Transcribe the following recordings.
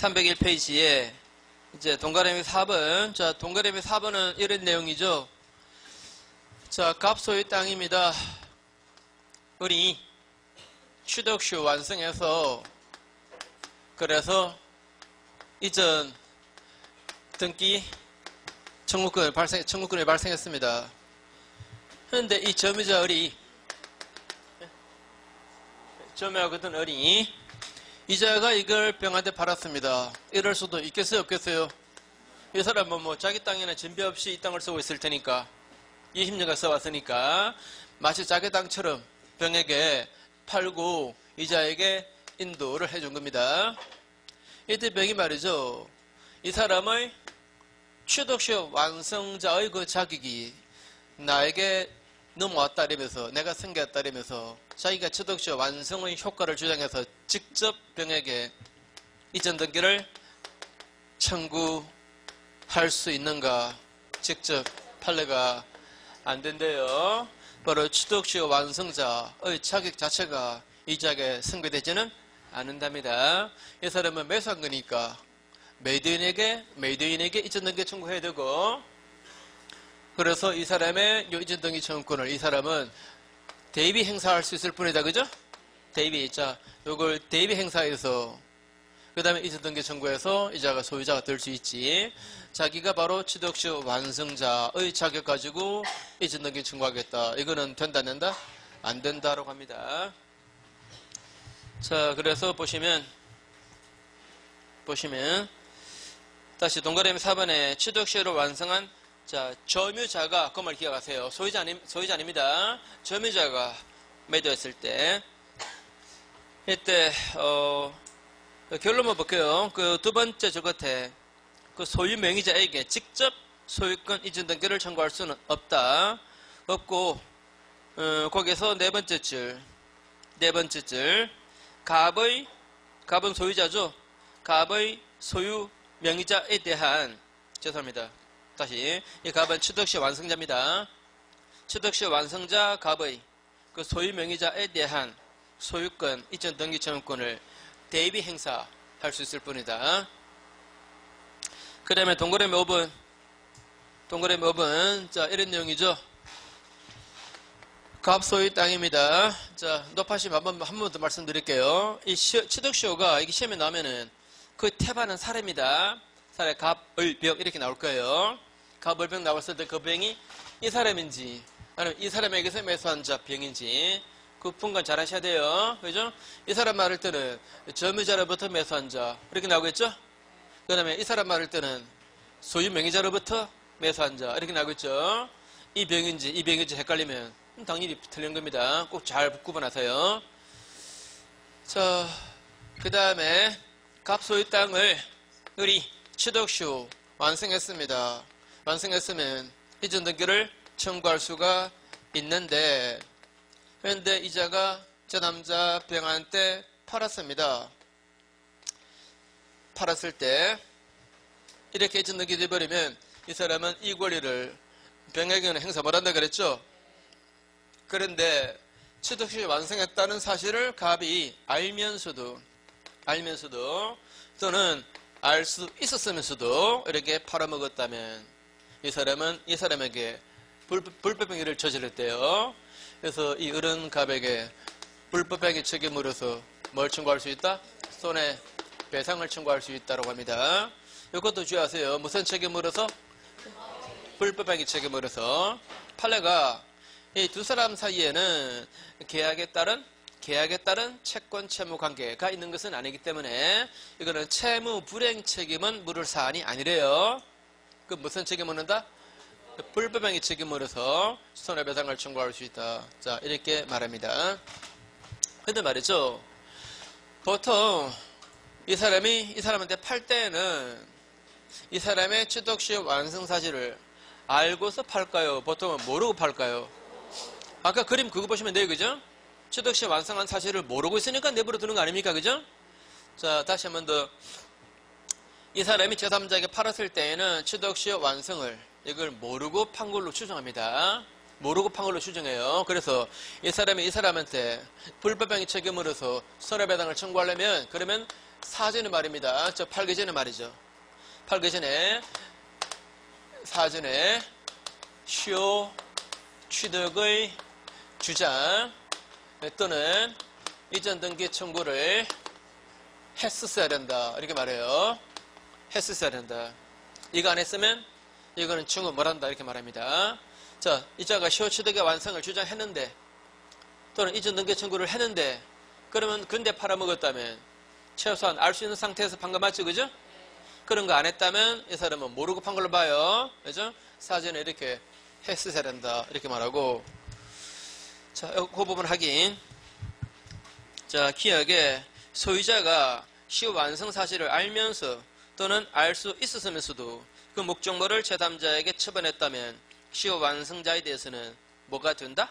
301페이지에 이제 동그라미 4번. 자, 동그라미 4번은 이런 내용이죠. 자, 갑소의 땅입니다. 우리 취득쇼 완성해서 그래서 이전 등기 청구권이 발생했습니다. 그런데 이 점유자 을이 점유하거든 을이 이자가 이걸 병한테 팔았습니다. 이럴 수도 있겠어요, 없겠어요? 이 사람은 뭐 자기 땅에는 진배 없이 이 땅을 쓰고 있을 테니까 20년간 써왔으니까 마치 자기 땅처럼 병에게 팔고 이자에게 인도를 해준 겁니다. 이때 병이 말이죠. 이 사람의 취득쇼 완성자의 그 자격이 나에게 넘어왔다라면서 내가 생겼다라면서 자기가 취득쇼 완성의 효과를 주장해서 직접 병에게 이전 등기를 청구할 수 있는가? 직접 판례가 안 된대요. 바로 취득쇼 완성자의 자격 자체가 이자에게 승계되지는 않는답니다. 이 사람은 매수한 거니까 매도인에게 이전 등기 청구해야 되고, 그래서 이 사람의 이전 등기 청구권을 이 사람은 대비 행사할 수 있을 뿐이다, 그죠? 대비. 자, 요걸 대비 행사해서 그 다음에 이전 등기 청구해서 이자가 소유자가 될 수 있지. 자기가 바로 취득쇼 완성자의 자격 가지고 이전 등기 청구하겠다. 이거는 된다, 안 된다? 안 된다라고 합니다. 자, 그래서 보시면 다시 동그라미 4번에 취득쇼를 완성한 자, 점유자가 그 말 기억하세요. 소유자 아닙니다. 점유자가 매도했을 때 이때 결론만 볼게요. 그 두 번째 저 끝에 그 소유 명의자에게 직접 소유권 이전 등기를 청구할 수는 없고 거기서 네 번째 줄 갑은 소유자죠. 갑의 소유 명의자에 대한 죄송합니다. 다시 이 갑은 취득쇼 완성자입니다. 취득쇼 완성자 갑의 그 소유 명의자에 대한 소유권 이전 등기 청구권을 대비 행사할 수 있을 뿐이다. 그 다음에 동그라미 5번 자, 이런 내용이죠. 갑 소유 땅입니다. 자, 높아심 한 번 더 말씀드릴게요. 이 취득쇼가 이게 시험에 나오면은 그 태반은 사례입니다. 사례 갑을병 이렇게 나올 거예요. 갑을병 나왔을 때 그 병이 이 사람인지 아니면 이 사람에게서 매수한 자 병인지 그 분간 잘 하셔야 돼요. 그죠? 이 사람 말할 때는 점유자로부터 매수한 자 이렇게 나오겠죠? 그 다음에 이 사람 말할 때는 소유 명의자로부터 매수한 자 이렇게 나오겠죠? 이 병인지 헷갈리면 당연히 틀린 겁니다. 꼭 잘 구분하세요. 자, 그 다음에 갑 소유 땅을 을이 취득쇼 완성했습니다. 완성했으면 이전 등기를 청구할 수가 있는데, 그런데 이자가 저 남자 병한테 팔았습니다. 팔았을 때 이렇게 이전 등기 돼버리면 이 사람은 이 권리를 병에게는 행사 못한다 그랬죠? 그런데 취득쇼 완성했다는 사실을 갑이 알면서도 또는 알 수 있었으면서도 이렇게 팔아먹었다면 이 사람은 이 사람에게 불법행위를 저질렀대요. 그래서 이 을은 갑에게 불법행위 책임으로서 뭘 청구할 수 있다? 손해배상을 청구할 수 있다고 합니다. 이것도 주의하세요. 무슨 책임으로서? 불법행위 책임으로서. 판례가 이 두 사람 사이에는 계약에 따른 채권 채무 관계가 있는 것은 아니기 때문에 이거는 채무 불이행 책임은 물을 사안이 아니래요. 그 무슨 책임을 묻는다? 불법행위 책임으로서 손해배상을 청구할 수 있다. 자, 이렇게 말합니다. 근데 말이죠. 보통 이 사람한테 팔 때는 이 사람의 취득쇼 완성 사실을 알고서 팔까요? 보통은 모르고 팔까요? 아까 그림 그거 보시면 돼요, 그죠? 취득쇼 완성한 사실을 모르고 있으니까 내버려 두는 거 아닙니까? 그죠? 자, 다시 한 번 더. 이 사람이 제3자에게 팔았을 때에는 취득쇼 완성을 이걸 모르고 판 걸로 추정합니다. 모르고 판 걸로 추정해요. 그래서 이 사람이 이 사람한테 불법행위 책임으로서 손해배상을 청구하려면 그러면 사전에 말입니다. 저 팔기 전에 말이죠. 팔기 전에 사전에 시효 취득의 주장 또는 이전 등기 청구를 했었어야 된다. 이렇게 말해요. 했었어야 된다. 이거 안 했으면 이거는 청구 못한다. 이렇게 말합니다. 자, 이자가 시효 취득의 완성을 주장했는데 또는 이전 등기 청구를 했는데 그러면 근데 팔아먹었다면 최소한 알 수 있는 상태에서 판 거 맞죠? 그죠? 그런 거 안 했다면 이 사람은 모르고 판 걸로 봐요. 그죠? 사전에 이렇게 했어야 된다. 이렇게 말하고 자, 그 부분 확인. 자, 기억에 소유자가 시효 완성 사실을 알면서 또는 알 수 있었으면서도 그 목적물을 제3자에게 처분했다면 시효 완성자에 대해서는 뭐가 된다?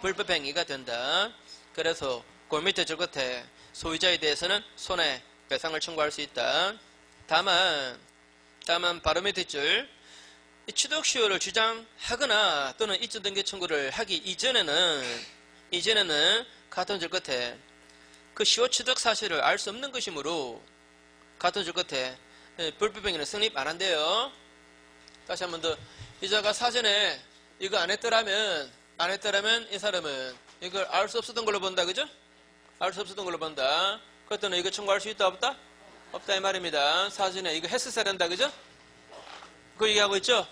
불법행위가 된다. 그래서 그 밑에 줄 끝에 소유자에 대해서는 손해배상을 청구할 수 있다. 다만 바로 밑에 줄 취득시효를 주장하거나 또는 이전 등기 청구를 하기 이전에는 같은 줄 끝에 그 시효 취득 사실을 알 수 없는 것이므로 같은 줄 끝에 불법행위는 성립 안 한대요. 다시 한 번 더. 이자가 사전에 이거 안 했더라면 이 사람은 이걸 알 수 없었던 걸로 본다. 그죠? 알 수 없었던 걸로 본다. 그랬더니 이거 청구할 수 있다 없다? 없다 이 말입니다. 사전에 이거 했었어야 된다. 그죠? 그 얘기하고 있죠?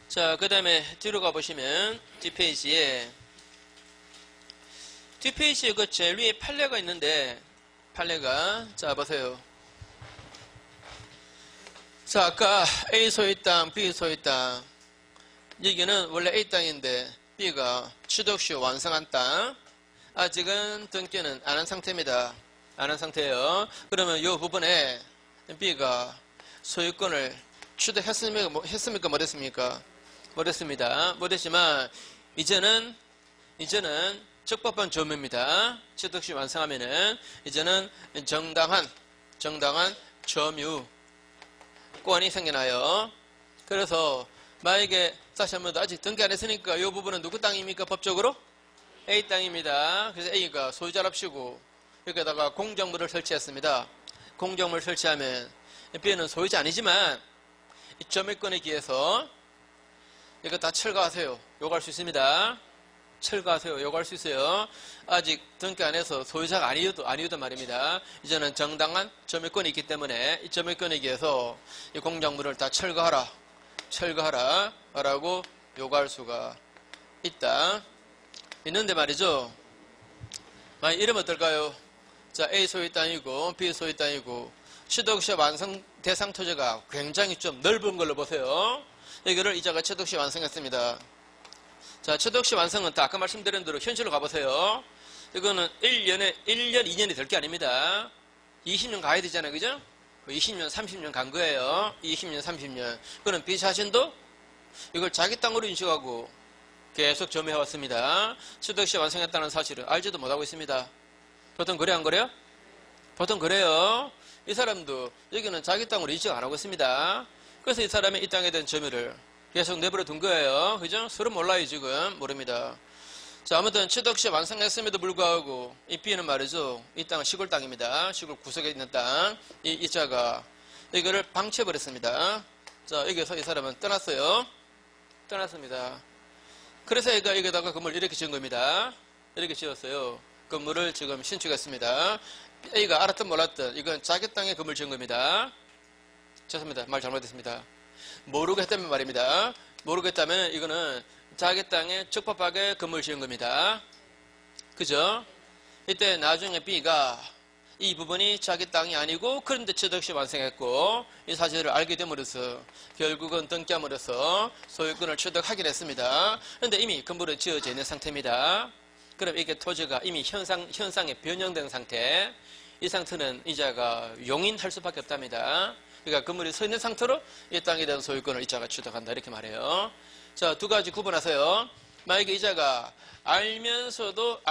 자, 그 다음에 뒤로 가보시면 뒷페이지에 그 제일 위에 판례가 있는데 판례가 자 보세요. 자, 아까 A 소유 땅, B 소유 땅 여기는 원래 A 땅인데 B가 취득시효 완성한 땅 아직은 등기는 안 한 상태입니다. 안 한 상태예요. 그러면 이 부분에 B가 소유권을 취득했습니까? 못했습니까? 못했습니다. 못했지만 이제는 적법한 점유입니다. 취득시 완성하면은 이제는 정당한 점유권이 생겨나요. 그래서 만약에 다시 한번 더 아직 등기 안 했으니까 이 부분은 누구 땅입니까? 법적으로? A 땅입니다. 그래서 A가 소유자랍시고 여기다가 공정물을 설치했습니다. 공정물 설치하면 B는 소유자 아니지만 이 점유권에 기해서 이거 다 철거하세요. 요구할 수 있습니다. 철거하세요. 요구할 수 있어요. 아직 등기 안 해서 소유자가 아니어도 말입니다. 이제는 정당한 점유권이 있기 때문에 이 점유권에 기해서 이 공작물을 다 철거하라 라고 요구할 수가 있다. 있는데 말이죠. 만약 이러면 어떨까요? 자, A 소유 땅이고 B 소유 땅이고 취득시 완성 대상 토지가 굉장히 좀 넓은 걸로 보세요. 여기를 이자가 취득시 완성했습니다. 자, 취득시 완성은 또 아까 말씀드린 대로 현실로 가보세요. 이거는 1년, 2년이 될 게 아닙니다. 20년 가야 되잖아요. 그죠? 20년, 30년 간 거예요. 20년, 30년. 그럼 B 자신도 이걸 자기 땅으로 인식하고 계속 점유해왔습니다. 취득시 완성했다는 사실을 알지도 못하고 있습니다. 보통 그래 안 그래요? 보통 그래요. 이 사람도 여기는 자기 땅으로 인식 안 하고 있습니다. 그래서 이 사람이 이 땅에 대한 점유를 계속 내버려 둔 거예요. 그죠? 서로 몰라요, 지금. 모릅니다. 자, 아무튼 취득시 완성했음에도 불구하고 이 B는 말이죠. 이 땅은 시골 땅입니다. 시골 구석에 있는 땅. 이 자가 이거를 방치해버렸습니다. 자, 여기서 이 사람은 떠났어요. 떠났습니다. 그래서 얘가 여기다가 건물을 이렇게 지은 겁니다. 이렇게 지었어요. 건물을 지금 신축했습니다. A가 알았든 몰랐든 이건 자기 땅에 건물 지은 겁니다. 죄송합니다. 말 잘못했습니다. 모르고 했다면 말입니다. 모르고 했다면 이거는 자기 땅에 적법하게 건물 지은 겁니다. 그죠? 이때 나중에 B가 이 부분이 자기 땅이 아니고 그런데 취득시 완성했고 이 사실을 알게 됨으로써 결국은 등기함으로써 소유권을 취득하긴 했습니다. 그런데 이미 건물은 지어져 있는 상태입니다. 그럼 이게 토지가 이미 현상에 변형된 상태. 이 상태는 이자가 용인할 수밖에 없답니다. 그러니까 건물이 서 있는 상태로 이 땅에 대한 소유권을 이자가 취득한다 이렇게 말해요. 자, 두 가지 구분하세요. 만약에 이자가 알면서도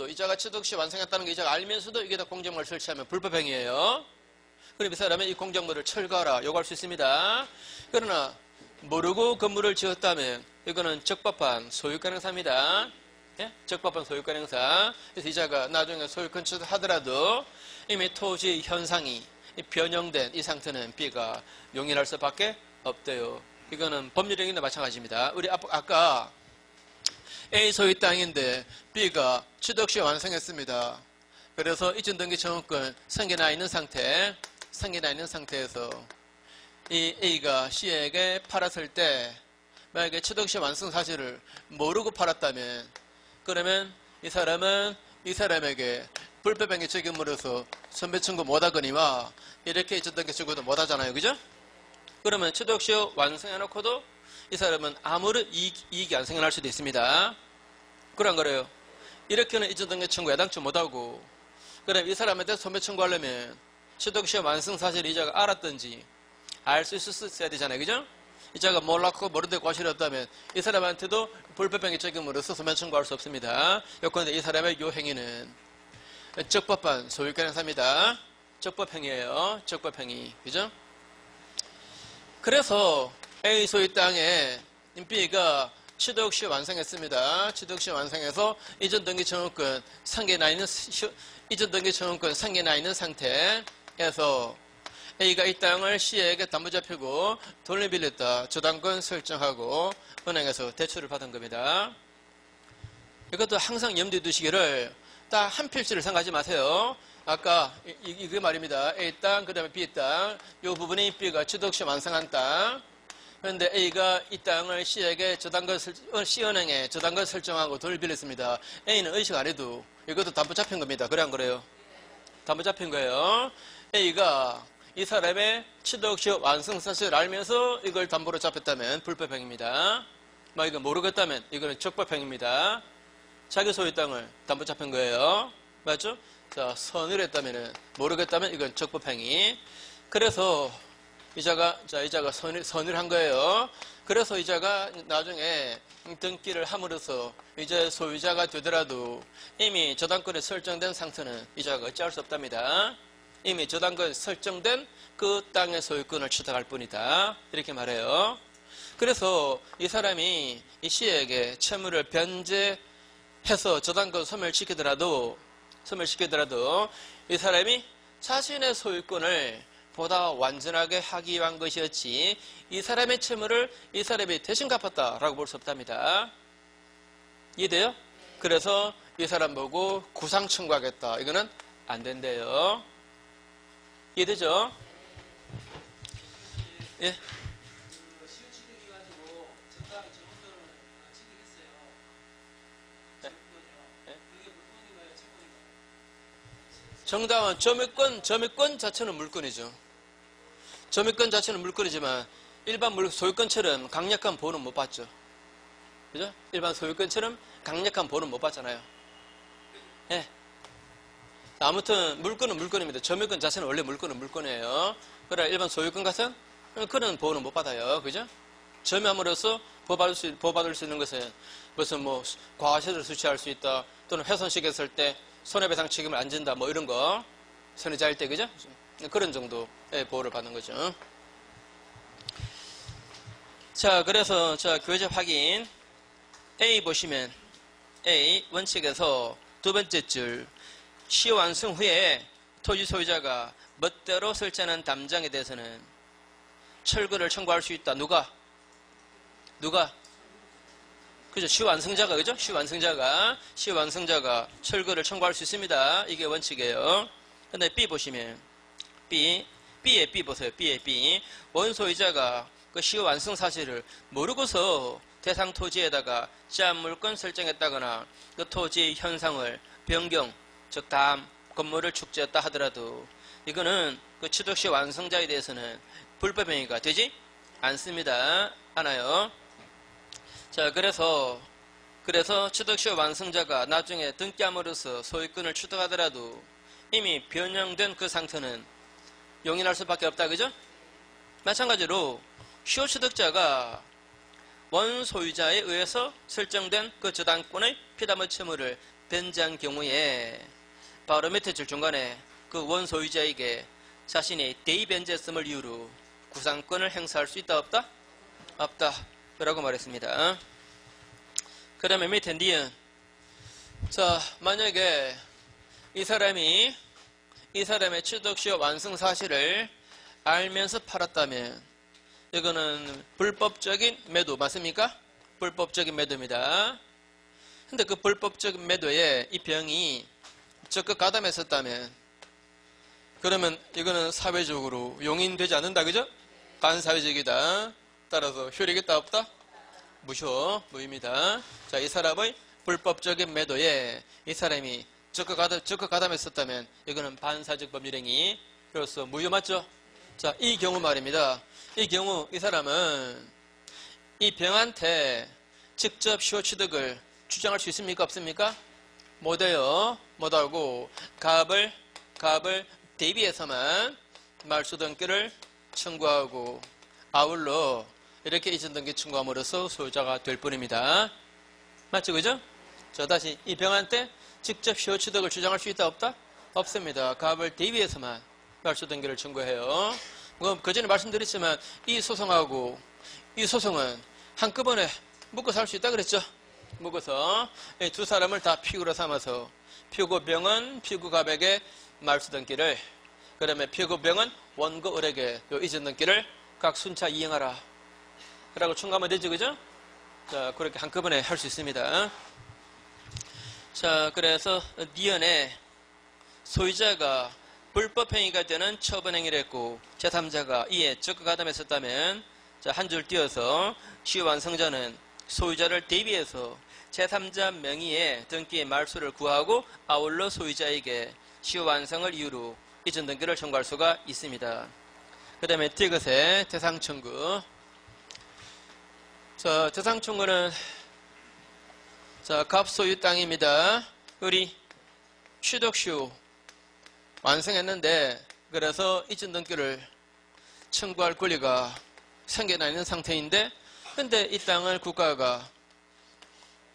이자가 취득시 완성했다는 게 이자가 알면서도 이게 다 공정물을 설치하면 불법행위예요. 그럼 이 사람은 이 공정물을 철거하라 요구할 수 있습니다. 그러나 모르고 건물을 지었다면 이거는 적법한 소유권 행사입니다. 예? 적법한 소유권 행사. 그래서 이자가 나중에 소유권 취득하더라도 이미 토지 현상이 변형된 이 상태는 B가 용인할 수밖에 없대요. 이거는 법률행위도 마찬가지입니다. 우리 아까 A 소유 땅인데 B가 취득 시 완성했습니다. 그래서 이전 등기 청구권 승계나 있는 상태에서 이 A가 C에게 팔았을 때 만약에 취득 시 완성 사실을 모르고 팔았다면 그러면 이 사람은 이 사람에게 불법행위 책임으로서 선배 청구 못하거니와 이렇게 이전 등기 청구도 못하잖아요. 그죠? 그러면 취득 시 완성해놓고도 이 사람은 아무런 이익이 안 생겨날 수도 있습니다. 그런 거래요. 이렇게는 이전 등기 청구 야당초 못하고 그럼 이 사람한테 선배 청구하려면 취득 시 완성 사실 이자가 알았든지 알 수 있어야 되잖아요. 그죠? 이자가 몰랐고 모르는데 과실이었다면 이 사람한테도 불법행위 책임으로서 선배 청구할 수 없습니다. 요건데 이 사람의 요 행위는 적법한 소유권 행사입니다. 적법행위예요. 적법행위. 그죠? 그래서 A 소유 땅에 B가 취득 시 완성했습니다. 취득 시 완성해서 이전 등기 청구권 상계나 있는 상태에서 A가 이 땅을 C에게 담보 잡히고 돈을 빌렸다. 저당권 설정하고 은행에서 대출을 받은 겁니다. 이것도 항상 염두에 두시기를 딱 한 필지를 생각하지 마세요. 아까 이게 말입니다. A 땅, 그 다음에 B 땅. 이 부분이 B가 취득 시 완성한 땅. 그런데 A가 이 땅을 C에게 C은행에 저당권 설정하고 돈을 빌렸습니다. A는 의식 안 해도 이것도 담보 잡힌 겁니다. 그래 안 그래요? 담보 잡힌 거예요. A가 이 사람의 취득 시 완성 사실을 알면서 이걸 담보로 잡혔다면 불법행위입니다. 막 이거 모르겠다면 이거는 적법행위입니다. 자기 소유 땅을 담보 잡힌 거예요. 맞죠? 자, 선을 했다면은 모르겠다면 이건 적법행위. 그래서 이자가 선을 한 거예요. 그래서 이자가 나중에 등기를 함으로써 이제 소유자가 되더라도 이미 저당권에 설정된 상태는 이자가 어찌할 수 없답니다. 이미 저당권 설정된 그 땅의 소유권을 취득할 뿐이다. 이렇게 말해요. 그래서 이 사람이 이 C에게 채무를 변제해서 저당권 소멸시키더라도 이 사람이 자신의 소유권을 보다 완전하게 하기 위한 것이었지 이 사람의 채무를 이 사람이 대신 갚았다라고 볼 수 없답니다. 이해돼요? 그래서 이 사람 보고 구상 청구하겠다. 이거는 안 된대요. 이해되죠? 예. 정당한 점유권 자체는 물건이죠. 점유권 자체는 물건이지만 일반 소유권처럼 강력한 보호는 못 받죠. 그죠? 일반 소유권처럼 강력한 보호는 못 받잖아요. 예. 아무튼 물건은 물건입니다. 점유권 자체는 원래 물건은 물건이에요. 그러나 일반 소유권 같은 그런 보호는 못 받아요. 그죠? 점유함으로써 보호받을 수 있는 것은 무슨 과실을 수취할 수 있다. 또는 훼손시켰을 때 손해배상 책임을 안 진다. 뭐 이런 거. 손해자일 때, 그죠? 그런 정도의 보호를 받는 거죠. 자, 그래서, 교재 확인. A 보시면, A 원칙에서 두 번째 줄, 시완성 후에 토지 소유자가 멋대로 설치하는 담장에 대해서는 철거를 청구할 수 있다. 누가? 그죠? 시완성자가, 그죠? 시완성자가 철거를 청구할 수 있습니다. 이게 원칙이에요. 근데 B 보시면, B의 B 보세요. B의 B. 원소유자가 그 시완성 사실을 모르고서 대상 토지에다가 제한물권 설정했다거나 그 토지 현상을 변경, 즉 다음 건물을 축제했다 하더라도 이거는 그 취득시 완성자에 대해서는 불법행위가 되지 않아요. 자, 그래서 취득시 완성자가 나중에 등기함으로써 소유권을 취득하더라도 이미 변형된 그 상태는 용인할 수밖에 없다. 그죠? 마찬가지로 시효취득자가 원소유자에 의해서 설정된 그 저당권의 피담의 채무를 변제한 경우에 바로 밑에 줄 중간에 그 원소유자에게 자신이 대의변제성을 이유로 구상권을 행사할 수 있다 없다? 없다 라고 말했습니다. 그 다음에 밑에 니은 자, 만약에 이 사람의 취득시효 완성 사실을 알면서 팔았다면 이거는 불법적인 매도 맞습니까? 불법적인 매도입니다. 근데 그 불법적인 매도에 이 병이 적극 가담했었다면 그러면 이거는 사회적으로 용인되지 않는다, 그죠? 반사회적이다. 따라서 효력이 있다 없다? 무효입니다. 자, 이 사람의 불법적인 매도에 이 사람이 적극 가담했었다면 이거는 반사적 법률행위로서 무효 맞죠? 자, 이 경우 말입니다. 이 경우 이 사람은 이 병한테 직접 시효 취득을 주장할 수 있습니까? 없습니까? 못해요. 못하고 갑을 대비해서만 말소등기를 청구하고 아울러 이렇게 이전등기 청구함으로써 소유자가 될 뿐입니다. 맞죠? 그죠? 자, 다시 이 병한테 직접 시효 취득을 주장할 수 있다 없다? 없습니다. 갑을 대비해서만 말소등기를 청구해요. 그 전에 말씀드렸지만 이 소송하고 이 소송은 한꺼번에 묶어서 할 수 있다 그랬죠? 묶어서 이 두 사람을 다 피고로 삼아서 피고병은 피고갑에게 말소등기를, 그다음에 피고병은 원고을에게 요 이전등기를 각 순차 이행하라 라고 청구하면 되죠, 그죠? 자, 그렇게 한꺼번에 할 수 있습니다. 자, 그래서 니은에 소유자가 불법행위가 되는 처분행위를 했고 제3자가 이에 적극 가담했었다면, 자, 한 줄 띄어서 시효 완성자는 소유자를 대비해서 제3자 명의의 등기의 말소를 구하고 아울러 소유자에게 시효 완성을 이유로 이전 등기를 청구할 수가 있습니다. 그 다음에 디귿의 대상 청구. 자, 대상 청구는 자, 갑 소유 땅입니다. 우리 취득시효 완성했는데 그래서 이전 등기를 청구할 권리가 생겨나 있는 상태인데, 근데 이 땅을 국가가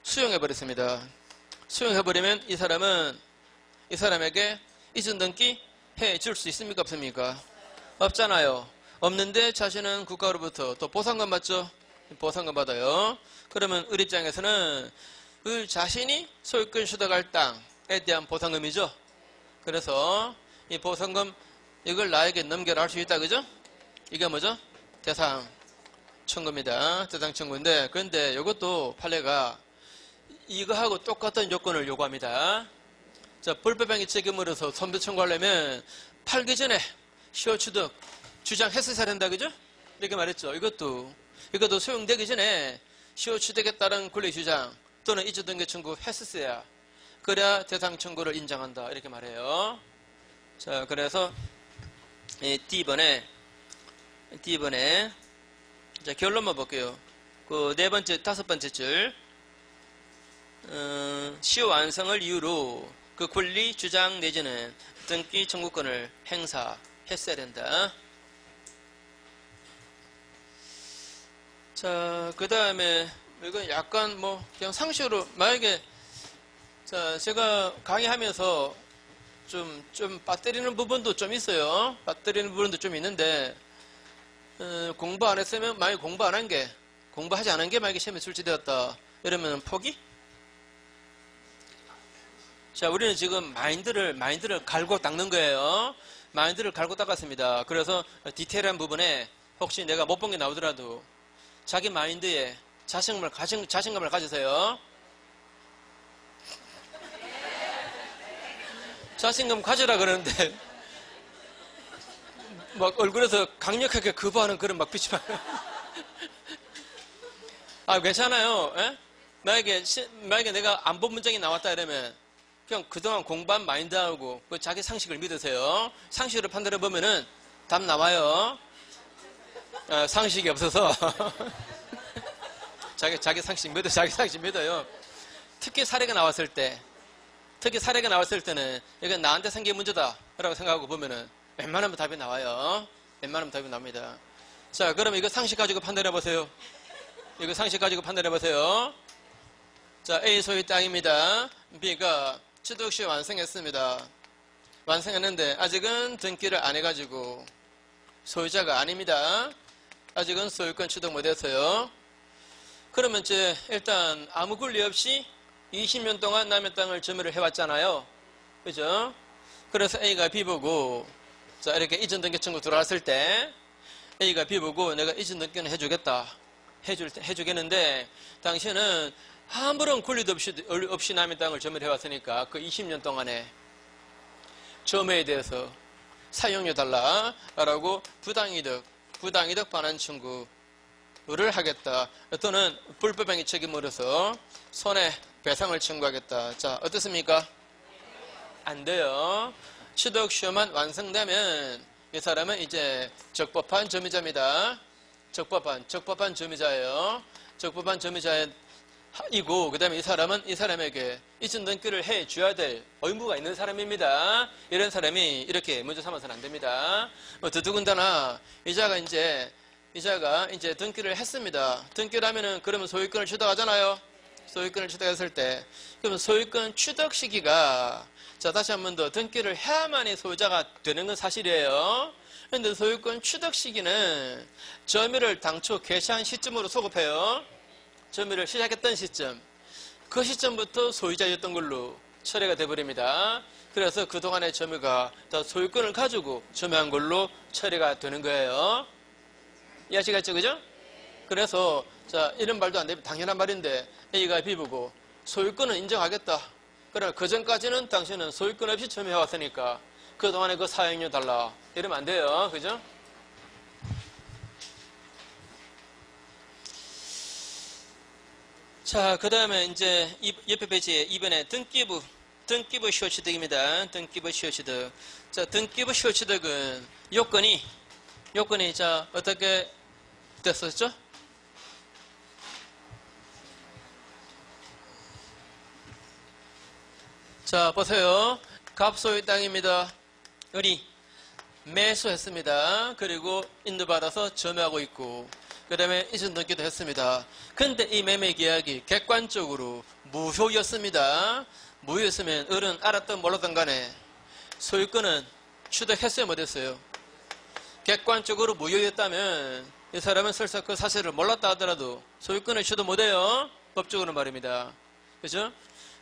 수용해버렸습니다. 수용해버리면 이 사람에게 이전 등기 해줄 수 있습니까? 없습니까? 없잖아요. 없는데 자신은 국가로부터 또 보상금 받죠? 보상금 받아요. 그러면 을 입장에서는 을 자신이 소유권 취득할 땅에 대한 보상금이죠. 그래서 이 보상금 이걸 나에게 넘겨라 할 수 있다, 그죠? 이게 뭐죠? 대상 청구입니다. 대상 청구인데, 그런데 이것도 판례가 이거하고 똑같은 요건을 요구합니다. 자, 불법행위 책임으로서 선배 청구하려면 팔기 전에 시효 취득 주장했어야 된다, 그죠? 이렇게 말했죠. 이것도 소용되기 전에 시효 취득에 따른 권리 주장 또는 이전 등기 청구 했었어야, 그래야 대상 청구를 인정한다, 이렇게 말해요. 자, 그래서 D번에 자, 결론만 볼게요. 그 다섯 번째 줄. 시효 완성을 이유로 그 권리 주장 내지는 등기 청구권을 행사했어야 된다. 자, 그 다음에 이건 약간 그냥 상식으로, 만약에 자, 제가 강의하면서 좀 빠뜨리는 부분도 좀 있어요. 빠뜨리는 부분도 좀 있는데, 공부 안 했으면, 만약에 공부하지 않은 게 만약에 시험에 출제되었다 이러면 포기? 자, 우리는 지금 마인드를 갈고 닦는 거예요. 마인드를 갈고 닦았습니다. 그래서 디테일한 부분에 혹시 내가 못 본 게 나오더라도 자기 마인드에 자신감을 가지세요. 자신감 가지라 그러는데 막 얼굴에서 강력하게 거부하는 그런 막 빛이 나요. 아, 괜찮아요. 에? 만약에 내가 안 본 문장이 나왔다 이러면 그냥 그동안 공부한 마인드하고 그 자기 상식을 믿으세요. 상식으로 판단해 보면은 답 나와요. 상식이 없어서 자기 상식 믿어요. 특히 사례가 나왔을 때는 이건 나한테 생긴 문제다라고 생각하고 보면은 웬만하면 답이 나와요. 웬만하면 답이 납니다. 자, 그럼 이거 상식 가지고 판단해 보세요. 자, A 소유 땅입니다. B가 취득시 완성했습니다. 완성했는데 아직은 등기를 안 해가지고 소유자가 아닙니다. 아직은 소유권 취득 못했어요. 그러면 이제 일단 아무 권리 없이 20년 동안 남의 땅을 점유를 해왔잖아요. 그죠? 그래서 A가 B 보고, 자, 이렇게 이전 등기 청구 들어왔을 때, A가 B 보고 내가 이전 등기는 해주겠다. 해주겠는데, 당신은 아무런 권리도 없이 남의 땅을 점유를 해왔으니까 그 20년 동안에 점유에 대해서 사용료 달라라고 부당이득 반환 청구를 하겠다. 또는 불법행위 책임으로서 손해배상을 청구하겠다. 자, 어떻습니까? 안 돼요. 취득시효만 완성되면 이 사람은 이제 적법한 점유자입니다. 적법한 점유자예요. 적법한 점유자이고, 그 다음에 이 사람은 이 사람에게 이전 등기를 해줘야 될 의무가 있는 사람입니다. 이런 사람이 이렇게 문제 삼아서는 안 됩니다. 더더군다나 이자가 이제 등기를 했습니다. 등기를 하면은 그러면 소유권을 취득하잖아요. 소유권을 취득했을 때, 그러면 소유권 취득 시기가, 자, 다시 한 번 더 등기를 해야만이 소유자가 되는 건 사실이에요. 그런데 소유권 취득 시기는 점유를 당초 개시한 시점으로 소급해요. 점유를 시작했던 시점, 그 시점부터 소유자였던 걸로 처리가 돼버립니다. 그래서 그동안의 점유가 다 소유권을 가지고 점유한 걸로 처리가 되는 거예요. 이해하시겠죠? 그죠? 그래서 자, 이런 말도 안 됩니다. 당연한 말인데 A가 B 보고 소유권은 인정하겠다. 그러나 그 전까지는 당신은 소유권 없이 점유해왔으니까 그동안에 그 사용료 달라. 이러면 안 돼요. 그죠? 자, 그 다음에 이제 옆에 페이지에 이번에 등기부 시효취득입니다. 등기부 시효취득. 자, 등기부 시효취득은 요건이 자, 어떻게 됐었죠? 자, 보세요. 갑소유 땅입니다. 을이 매수했습니다. 그리고 인도받아서 점유하고 있고, 그 다음에 이전 등기도 했습니다. 근데 이 매매 계약이 객관적으로 무효였습니다. 무효였으면 을은 알았든 몰랐든 간에 소유권은 취득했어요, 못했어요? 객관적으로 무효였다면 이 사람은 설사 그 사실을 몰랐다 하더라도 소유권을 취득 못해요. 법적으로 말입니다. 그죠?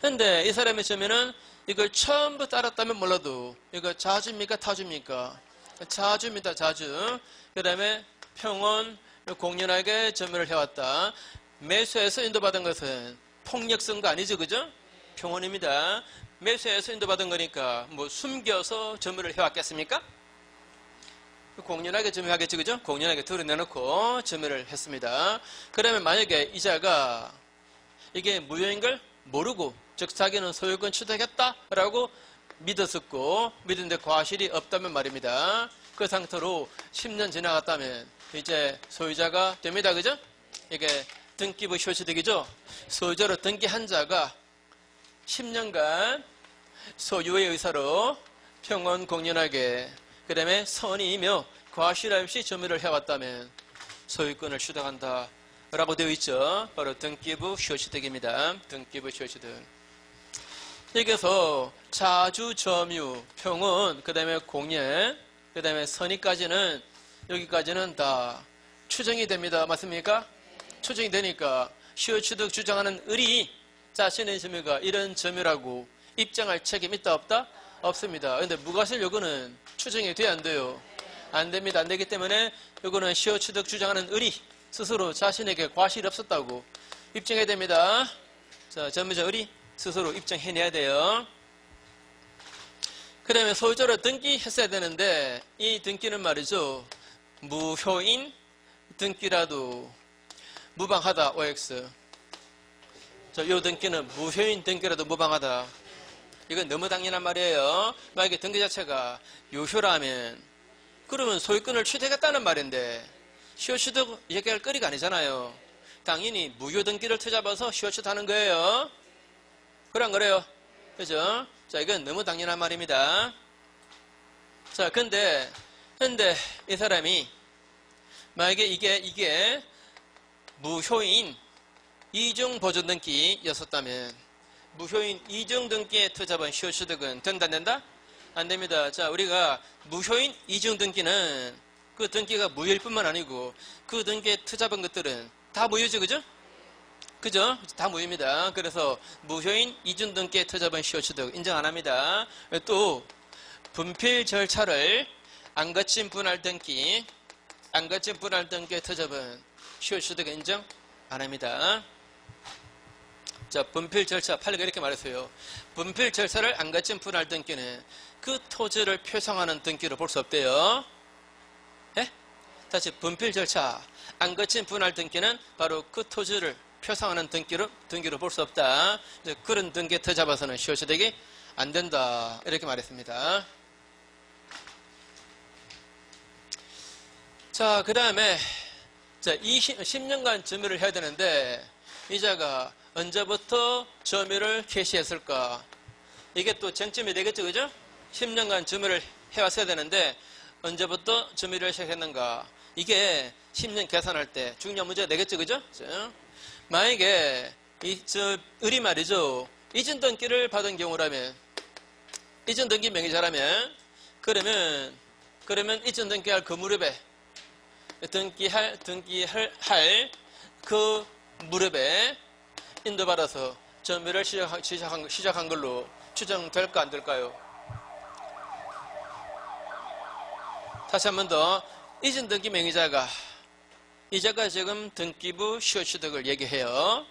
근데 이 사람의 점유는 이걸 처음부터 알았다면 몰라도 이거 자주입니까? 타주입니까? 자주입니다. 자주. 그 다음에 평온 공연하게 점유를 해왔다. 매수해서 인도받은 것은 폭력성거 아니죠. 그죠? 평온입니다. 매수해서 인도받은 거니까 뭐 숨겨서 점유를 해왔겠습니까? 공연하게 점유하겠죠. 그죠? 공연하게 드러내놓고 점유를 했습니다. 그러면 만약에 이자가 이게 무효인 걸 모르고, 즉 자기는 소유권 취득했다라고 믿었었고 믿었는데 과실이 없다면 말입니다. 그 상태로 10년 지나갔다면 이제 소유자가 됩니다. 그죠? 이게 등기부 시효취득이죠. 소유자로 등기한 자가 10년간 소유의 의사로 평온 공연하게, 그 다음에 선의이며 과실 없이 점유를 해왔다면 소유권을 취득한다 라고 되어 있죠. 바로 등기부 시효취득입니다. 등기부 시효취득. 여기서 자주, 점유, 평온, 그 다음에 공연, 그 다음에 선의까지는 여기까지는 다 추정이 됩니다. 맞습니까? 추정이 되니까 시효취득 주장하는 을이 자신의 점유가 이런 점유라고 입증할 책임 있다 없다? 없습니다. 그런데 무과실 요구는 추정이 돼야 안 돼요? 안 됩니다. 안 되기 때문에 요거는 시효취득 주장하는 을이 스스로 자신에게 과실이 없었다고 입증해야 됩니다. 자, 점유자 을이 스스로 입증해내야 돼요. 그 다음에 소유자로 등기했어야 되는데 이 등기는 말이죠. 무효인 등기라도 무방하다. OX. 자, 이 등기는 무효인 등기라도 무방하다. 이건 너무 당연한 말이에요. 만약에 등기 자체가 유효라면 그러면 소유권을 취득했다는 말인데 시효취득 얘기할 거리가 아니잖아요. 당연히 무효 등기를 터잡아서 시효취득하는 거예요. 그래 안 그래요? 그죠? 자, 이건 너무 당연한 말입니다. 자, 근데 이 사람이 만약에 이게 무효인 이중 보존 등기였었다면 무효인 이중 등기에 터잡은 시효취득은 된다 안 된다? 안 됩니다. 자, 우리가 무효인 이중 등기는 그 등기가 무효일 뿐만 아니고 그 등기에 터잡은 것들은 다 무효죠. 그죠? 그죠? 다 무효입니다. 그래서 무효인 이준등기의 투잡은 시효취득 인정 안 합니다. 또 분필 절차를 안 거친 분할 등기, 안 거친 분할 등기의 투잡은 시효취득 인정 안 합니다. 자, 분필 절차, 판례가 이렇게 말했어요. 분필 절차를 안 거친 분할 등기는 그 토지를 표상하는 등기로 볼 수 없대요. 예? 다시 분필 절차, 안 거친 분할 등기는 바로 그 토지를 표상하는 등기로 볼 수 없다. 이제 그런 등기에 터잡아서는 시효취득이 안 된다. 이렇게 말했습니다. 자, 그 다음에, 자, 10년간 점유를 해야 되는데, 이자가 언제부터 점유를 개시했을까? 이게 또 쟁점이 되겠죠, 그죠? 10년간 점유를 해왔어야 되는데, 언제부터 점유를 시작했는가? 이게 10년 계산할 때 중요한 문제가 되겠죠, 그죠? 만약에 을이 말이죠, 이전 등기를 받은 경우라면, 이전 등기 명의자라면, 그러면 이전 등기할 그 무렵에 등기할 그 무렵에 인도받아서 점유를 시작한 걸로 추정될까 안 될까요? 다시 한 번 더, 이전 등기 명의자가 이자가 지금 등기부 시효취득을 얘기해요.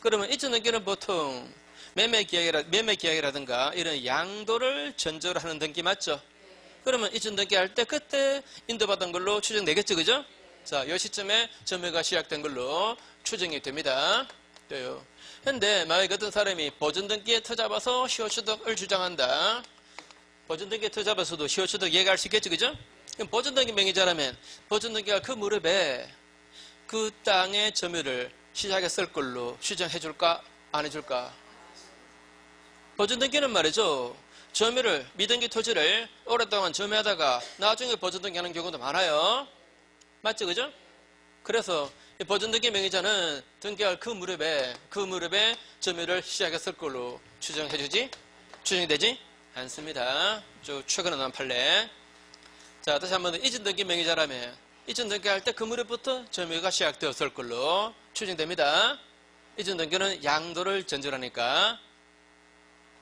그러면 이전 등기는 보통 매매계약이라든가 이런 양도를 전제로 하는 등기 맞죠? 그러면 이전 등기 할 때 그때 인도받은 걸로 추정되겠죠, 그죠? 자, 이 시점에 점유가 시작된 걸로 추정이 됩니다. 돼요. 근데 만약에 어떤 사람이 보존 등기에 터잡아서 시효취득을 주장한다. 보존 등기에 터잡아서도 시효취득 얘기할 수 있겠죠, 그죠? 그럼 보존 등기 명의자라면 보존 등기가 그 무렵에 그 땅의 점유를 시작했을 걸로 추정해 줄까 안 해줄까? 보존 등기는 말이죠, 점유를 미등기 토지를 오랫동안 점유하다가 나중에 보존 등기하는 경우도 많아요. 맞죠, 그죠? 그래서 보존 등기 명의자는 등기할 그 무렵에 점유를 시작했을 걸로 추정이 되지 않습니다. 최근에 나온 판례. 자, 다시 한번 더, 이전 등기 명의자라면 이전 등기할 때 그 무렵부터 점유가 시작되었을 걸로 추정됩니다. 이전 등기는 양도를 전제로 하니까.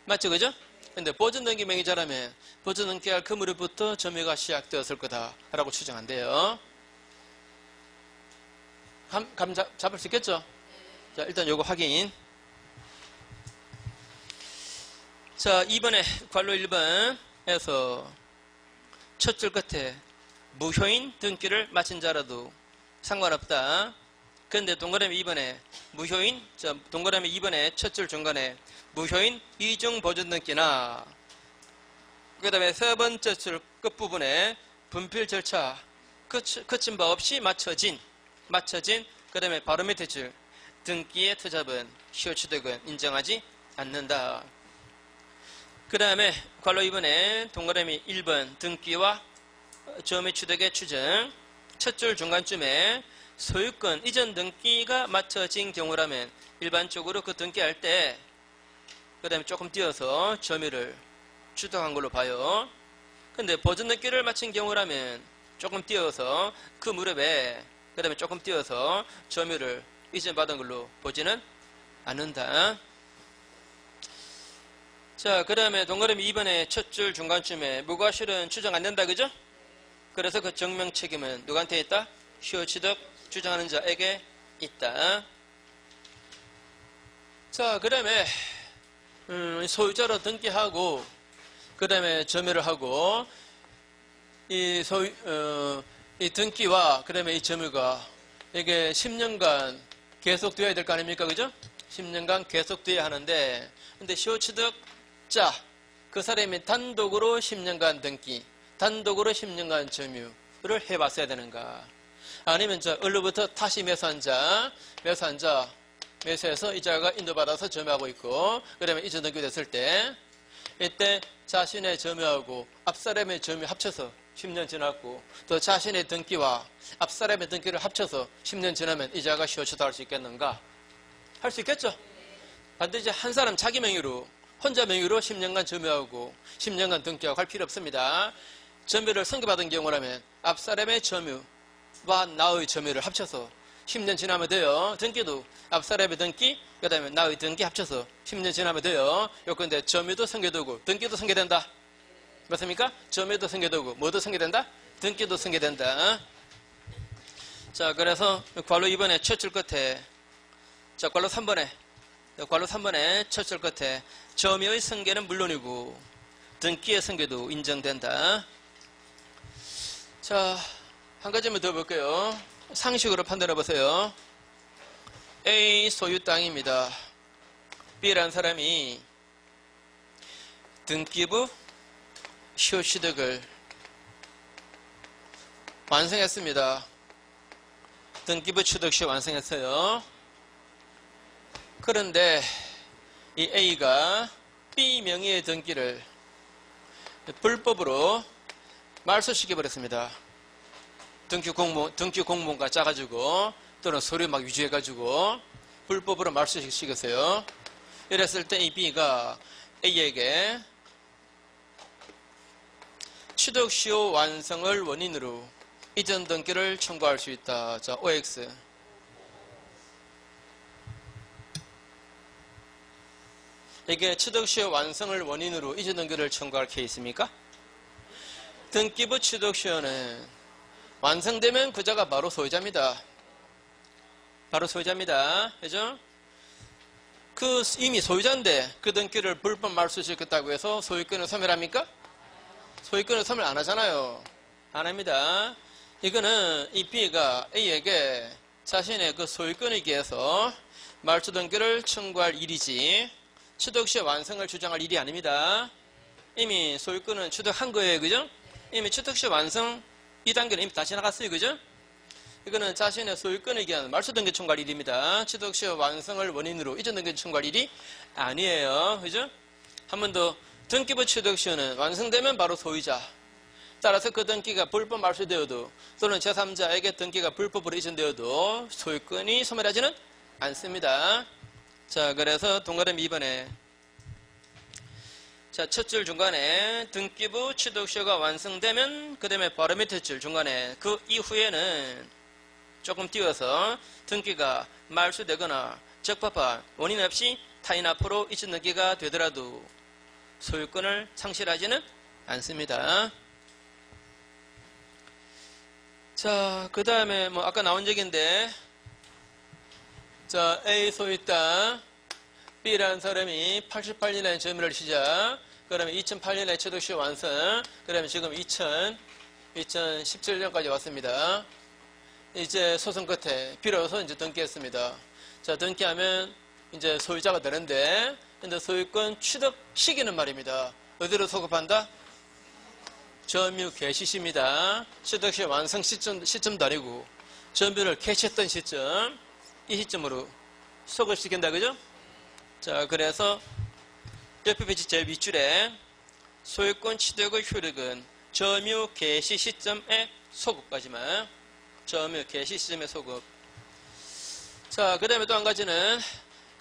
맞죠, 그죠? 근데 보존 등기 명의자라면 보존 등기할 그 무렵부터 점유가 시작되었을 거다라고 추정한대요. 감 잡을 수 있겠죠? 자, 일단 요거 확인. 자, 2번에 관로 1번에서 첫 줄 끝에 무효인 등기를 마친 자라도 상관없다. 그런데 동그라미 2번에 동그라미 2번에 첫 줄 중간에 무효인 이중 보존 등기나, 그 다음에 세 번째 줄 끝부분에 분필 절차 거친 바 없이 맞춰진, 그 다음에 바로 밑에 줄 등기의 투잡은 시효취득은 인정하지 않는다. 그 다음에 관로 2번에 동그라미 1번 등기와 점유 취득의 추정, 첫 줄 중간쯤에 소유권 이전 등기가 맞춰진 경우라면 일반적으로 그 등기할 때 그 다음에 조금 띄어서 점유를 취득한 걸로 봐요. 근데 보존 등기를 마친 경우라면 조금 띄어서 그 무렵에 그 다음에 조금 띄어서 점유를 이전받은 걸로 보지는 않는다. 자, 그 다음에 동그라미 2번에 첫 줄 중간쯤에 무과실은 추정 안 된다, 그죠? 그래서 그 증명 책임은 누구한테 있다? 시효취득 주장하는 자에게 있다. 자, 그 다음에 소유자로 등기하고 그 다음에 점유를 하고 이 등기와 그 다음에 이 점유가 이게 10년간 계속되어야 될 거 아닙니까, 그죠? 10년간 계속되어야 하는데, 근데 시효취득자 그 사람이 단독으로 10년간 등기, 단독으로 10년간 점유를 해봤어야 되는가? 아니면 을로부터 다시 매수해서 이자가 인도받아서 점유하고 있고, 그 다음에 이전 등기 됐을 때, 이때 자신의 점유하고 앞사람의 점유 합쳐서 10년 지났고, 또 자신의 등기와 앞사람의 등기를 합쳐서 10년 지나면 이자가 시효취득할 수 있겠는가? 할 수 있겠죠? 반드시 한 사람 자기 명의로, 혼자 명의로 10년간 점유하고 10년간 등기하고 할 필요 없습니다. 점유를 승계받은 경우라면 앞사람의 점유와 나의 점유를 합쳐서 10년 지나면 돼요. 등기도 앞사람의 등기, 그 다음에 나의 등기 합쳐서 10년 지나면 돼요. 요건데 점유도 승계되고 등기도 승계된다. 맞습니까? 점유도 승계되고 뭐도 승계된다? 등기도 승계된다. 자, 그래서 괄호 2번에 첫 줄 끝에, 자, 괄호 3번에 첫 줄 끝에 점유의 승계는 물론이고 등기의 승계도 인정된다. 자, 한 가지만 더 볼게요. 상식으로 판단해 보세요. A 소유 땅입니다. B라는 사람이 등기부 시효취득을 완성했습니다. 등기부 취득 시 완성했어요. 그런데 이 A가 B 명의의 등기를 불법으로 말소시켜버렸습니다. 등기 공무원과 짜가지고 또는 서류 막 위조해가지고 불법으로 말소시켰어요. 이랬을 때 이 B가 A에게 취득시효 완성을 원인으로 이전 등기를 청구할 수 있다. 자, OX. 이게 취득시효 완성을 원인으로 이전 등기를 청구할 케이스입니까? 등기부 취득시효는 완성되면 그자가 바로 소유자입니다. 바로 소유자입니다. 그죠? 그 이미 소유자인데 그 등기를 불법 말소시켰다고 해서 소유권을 소멸합니까? 소유권을 소멸 안 하잖아요. 안 합니다. 이거는 이 B가 A에게 자신의 그 소유권에 의해서 말소 등기를 청구할 일이지 취득시 완성을 주장할 일이 아닙니다. 이미 소유권은 취득한 거예요. 그죠? 이미 취득시 완성 이 단계는 이미 다 지나갔어요. 그죠? 이거는 자신의 소유권에 의한 말소 등기 청구할 일입니다. 취득시 완성을 원인으로 이전 등기 청구할 일이 아니에요. 그죠? 한 번 더. 등기부 취득시효는 완성되면 바로 소유자. 따라서 그 등기가 불법 말소되어도 또는 제3자에게 등기가 불법으로 이전되어도 소유권이 소멸하지는 않습니다. 자, 그래서 동그라미 2번에 자, 첫 줄 중간에 등기부 취득시효가 완성되면 그 다음에 바로 밑에 줄 중간에 그 이후에는 조금 띄워서 등기가 말소되거나 적법한 원인 없이 타인 앞으로 이전 등기가 되더라도 소유권을 상실하지는 않습니다. 자, 그 다음에 뭐 아까 나온 얘기인데, 자, A 소유 땅, B라는 사람이 88년에 점유를 시작, 그 다음에 2008년에 취득시효 완성, 그 다음에 지금 2017년까지 왔습니다. 이제 소송 끝에 비로소 이제 등기했습니다. 자, 등기하면 이제 소유자가 되는데, 근데 소유권 취득 시기는 말입니다. 어디로 소급한다? 점유 개시시입니다. 취득시 완성 시점도 아니고 점유를 개시했던 시점, 이 시점으로 소급시킨다. 그죠? 자, 그래서 옆에 페이지 제일 윗줄에 소유권 취득의 효력은 점유 개시 시점의 소급까지만. 점유 개시 시점의 소급. 자, 그 다음에 또 한 가지는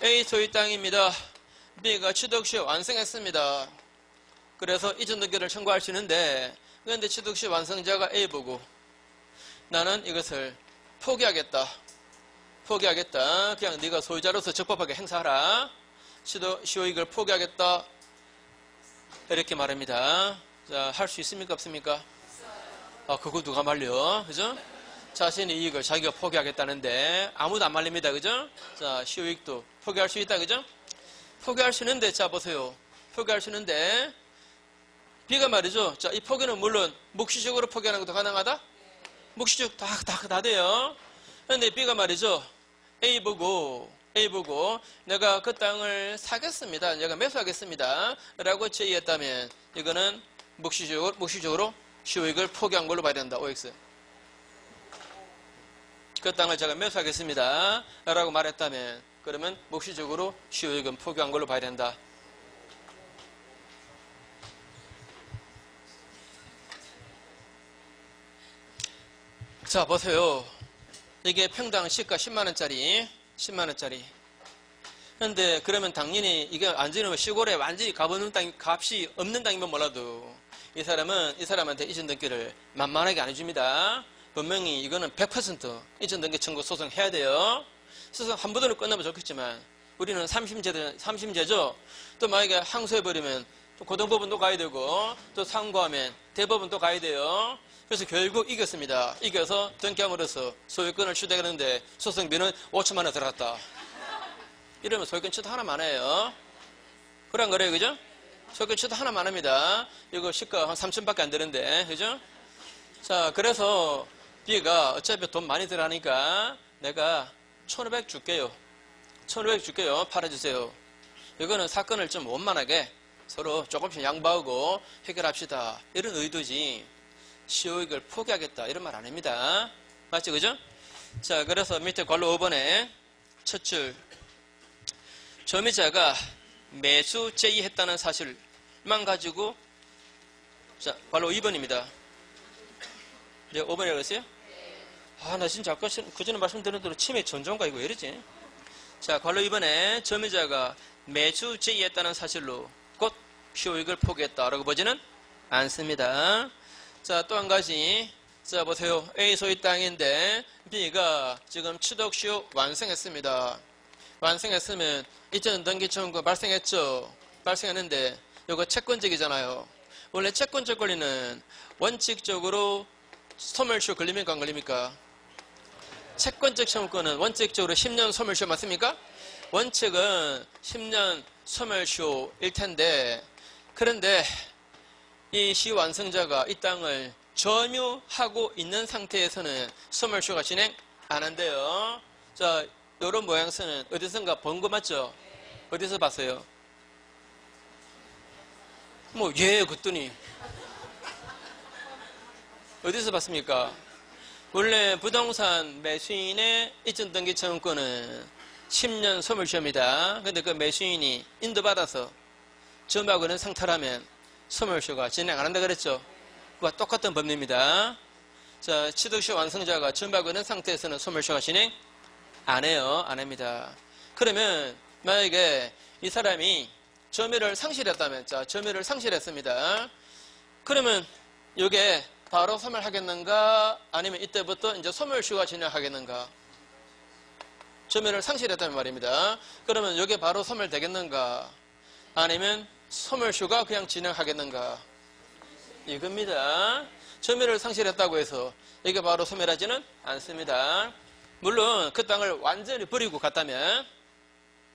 A 소유 땅입니다. B가 취득시 완성했습니다. 그래서 이전 등기를 청구할 수 있는데, 그런데 취득시 완성자가 A 보고 나는 이것을 포기하겠다. 그냥 네가 소유자로서 적법하게 행사하라. 취득시효 이익을 포기하겠다. 이렇게 말합니다. 자, 할 수 있습니까? 없습니까? 아, 그거 누가 말려? 그죠? 자신의 이익을 자기가 포기하겠다는데 아무도 안 말립니다. 그죠? 자, 시효이익도 포기할 수 있다. 그죠? 포기할 수 있는데, 자, 보세요. 포기할 수 있는데, B가 말이죠. 자, 이 포기는 물론 묵시적으로 포기하는 것도 가능하다? 묵시적 다 돼요. 그런데 B가 말이죠. A 보고, 내가 그 땅을 사겠습니다. 내가 매수하겠습니다. 라고 제의했다면, 이거는 묵시적으로 시효이익을 포기한 걸로 봐야 된다. OX. 그 땅을 제가 매수하겠습니다. 라고 말했다면, 그러면 묵시적으로 시효이익은 포기한 걸로 봐야 된다. 자, 보세요. 이게 평당 시가 10만원짜리. 그런데 그러면 당연히 이게 완전히 시골에 완전히 값이 없는 땅이면 몰라도 이 사람한테 이전 등기를 만만하게 안 해줍니다. 분명히 이거는 100% 이전등기 청구 소송해야 돼요. 소송 한 번으로 끝나면 좋겠지만 우리는 3심제죠. 또 만약에 항소해버리면 또 고등법원도 가야 되고 또 상고하면 대법원도 가야 돼요. 그래서 결국 이겼습니다. 이겨서 등기함으로써 소유권을 취득하는데 소송비는 5천만 원 들어갔다. 이러면 소유권 취득 하나만 해요. 그런 거래요, 그죠? 소유권 취득 하나만 합니다. 이거 시가 한 3천밖에 안 되는데, 그죠? 자, 그래서 B가 어차피 돈 많이 들어가니까 내가 1,500 줄게요. 1,500 줄게요. 팔아주세요. 이거는 사건을 좀 원만하게 서로 조금씩 양보하고 해결합시다. 이런 의도지. 시효이익을 포기하겠다. 이런 말 안 합니다. 맞죠? 그죠? 자, 그래서 밑에 괄호 5번에 첫 줄. 점유자가 매수 제의했다는 사실만 가지고, 자, 괄호 2번입니다. 이제 5번이라고 했어요? 나 진짜 아까 그전에 말씀드린 대로 치매 전전가 이거 왜 이러지? 자, 괄호 2번에 점유자가 매수 제의했다는 사실로 곧 시효이익을 포기했다라고 보지는 않습니다. 자, 또 한 가지. 자, 보세요. A 소유 땅인데 B가 지금 취득시효 완성했습니다. 완성했으면 이전 등기 청구 발생했죠. 발생했는데 이거 채권적이잖아요. 원래 채권적 권리는 원칙적으로 소멸시효 걸립니까 안 걸립니까? 채권적 청구권은 원칙적으로 10년 소멸시효 맞습니까? 원칙은 10년 소멸시효일 텐데, 그런데 이 시완성자가 이 땅을 점유하고 있는 상태에서는 소멸시효가 진행 안 한대요. 자, 이런 모양새는 어디선가 본 거 맞죠? 어디서 봤어요? 그랬더니 어디서 봤습니까? 원래 부동산 매수인의 이전 등기 청구권은 10년 소멸시효입니다. 근데 그 매수인이 인도받아서 점유하고 있는 상태라면 소멸시효가 진행 안 한다 그랬죠? 그와 똑같은 법리입니다. 자, 취득시효 완성자가 점유하고 있는 상태에서는 소멸시효가 진행 안 해요. 안 합니다. 그러면 만약에 이 사람이 점유를 상실했다면, 자, 점유를 상실했습니다. 그러면 이게 바로 소멸하겠는가? 아니면 이때부터 이제 소멸시효가 진행하겠는가? 점유를 상실했다는 말입니다. 그러면 이게 바로 소멸되겠는가? 아니면 소멸시효가 그냥 진행하겠는가? 이겁니다. 점유를 상실했다고 해서 이게 바로 소멸하지는 않습니다. 물론 그 땅을 완전히 버리고 갔다면,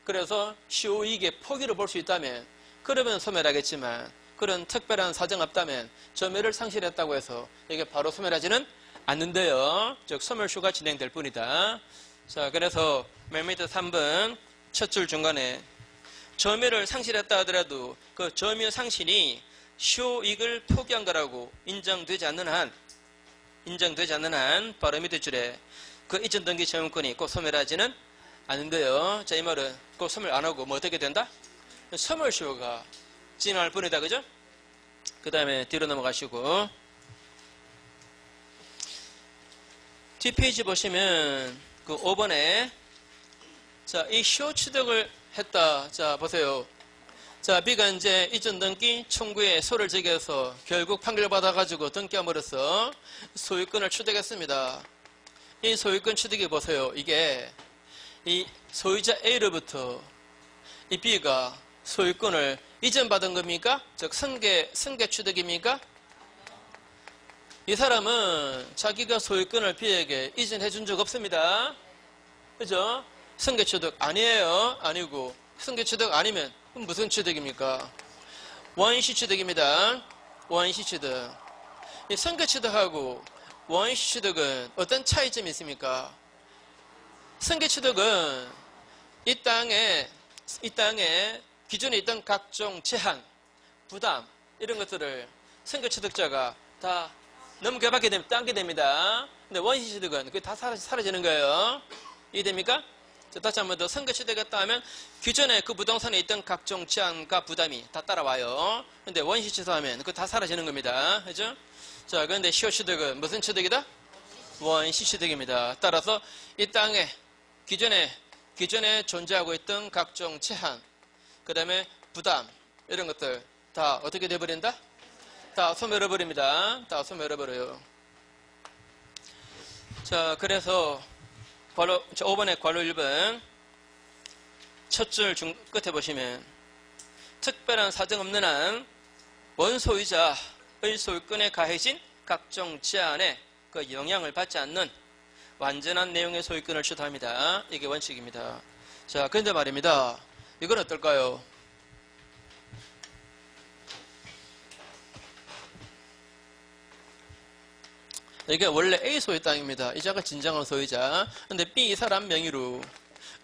그래서 시효이익의 포기를 볼 수 있다면 그러면 소멸하겠지만, 그런 특별한 사정 없다면 점유를 상실했다고 해서 이게 바로 소멸하지는 않는데요. 즉 소멸시효가 진행될 뿐이다. 자, 그래서 맨 밑에 3번 첫 줄 중간에 점유를 상실했다 하더라도 그 점유 상실이 시효이익을 포기한 거라고 인정되지 않는 한 바로 밑에 줄에 그 이전 등기 채용권이 꼭 소멸하지는 않는데요. 자, 이 말은 꼭 소멸 안 하고 뭐 어떻게 된다? 소멸시효가 진행할 뿐이다. 그죠? 그 다음에 뒤로 넘어가시고 뒷페이지 보시면 그 5번에 자, 이 시효 취득을 했다. 자, 보세요. 자, B가 이제 이전 등기 청구에 소를 제기해서 결국 판결받아가지고 등기함으로써 소유권을 취득했습니다. 이 소유권 취득이 보세요. 이게 이 소유자 A로부터 이 B가 소유권을 이전받은 겁니까? 즉 승계 취득입니까? 이 사람은 자기가 소유권을 B에게 이전해 준 적 없습니다. 그죠? 승계 취득 아니에요. 아니고 승계 취득 아니면 그럼 무슨 취득입니까? 원시 취득입니다. 원시 취득. 이 승계 취득하고 원시 취득은 어떤 차이점이 있습니까? 승계 취득은 이 땅에 기존에 있던 각종 제한, 부담 이런 것들을 승계 취득자가 다 넘겨받게 되면 따게 됩니다. 근데 원시 취득은 그게 다 사라지는 거예요. 이해됩니까? 자, 다시 한 번 더 승계 취득했다 하면 기존에 그 부동산에 있던 각종 제한과 부담이 다 따라와요. 근데 원시 취득하면 그거 다 사라지는 겁니다. 그죠? 자, 그런데 시효 취득은 무슨 취득이다? 원시 취득입니다. 따라서 이 땅에 기존에 존재하고 있던 각종 제한, 그 다음에 부담 이런 것들 다 어떻게 돼버린다? 다 소멸해버립니다. 다 소멸해버려요. 자, 그래서 5번의 괄호 1번 첫 줄 끝에 보시면 특별한 사정 없는 한 원소유자의 소유권에 가해진 각종 제한에 그 영향을 받지 않는 완전한 내용의 소유권을 취득합니다. 이게 원칙입니다. 자, 그런데 말입니다. 이건 어떨까요? 이게 원래 A 소유 땅입니다. 이자가 진정한 소유자. 근데 B 이 사람 명의로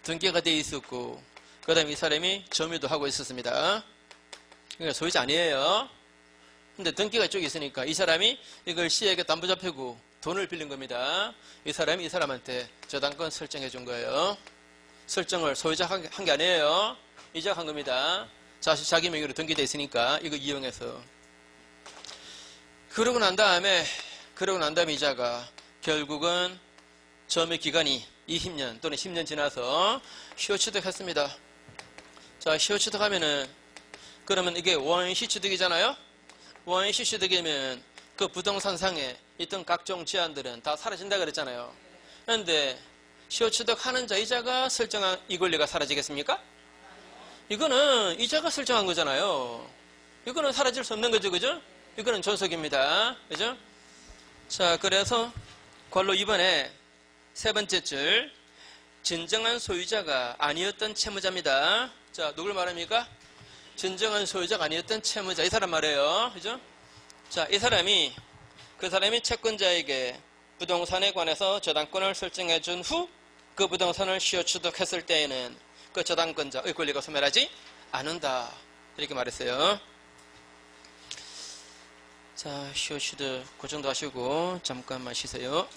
등기가 돼 있었고, 그 다음에 이 사람이 점유도 하고 있었습니다. 그러니까 소유자 아니에요. 근데 등기가 이쪽에 있으니까 이 사람이 이걸 C에게 담보잡히고 돈을 빌린 겁니다. 이 사람이 이 사람한테 저당권 설정해 준 거예요. 설정을 소유자 한 게 아니에요. 이자 한 겁니다. 자기 명의로 등기돼 있으니까 이거 이용해서. 그러고 난 다음에 이자가 결국은 점유 기간이 20년 또는 10년 지나서 시효취득했습니다. 자, 시효취득하면은 그러면 이게 원시취득이잖아요. 원시취득이면 그 부동산상에 있던 각종 제한들은 다 사라진다 그랬잖아요. 그런데 시효취득하는 자 이자가 설정한 이 권리가 사라지겠습니까? 이거는 이자가 설정한 거잖아요. 이거는 사라질 수 없는 거죠, 그죠? 이거는 존속입니다, 그죠? 자, 그래서 괄호 2번에 세 번째 줄 진정한 소유자가 아니었던 채무자입니다. 자, 누굴 말합니까? 진정한 소유자가 아니었던 채무자, 이 사람 말이에요, 그죠? 자, 이 사람이 그 사람이 채권자에게 부동산에 관해서 저당권을 설정해 준 후 그 부동산을 시효취득했을 때에는 그 저당권자의 권리가 소멸하지 않는다, 이렇게 말했어요. 자, 시효취득 그 정도 하시고 잠깐만 쉬세요.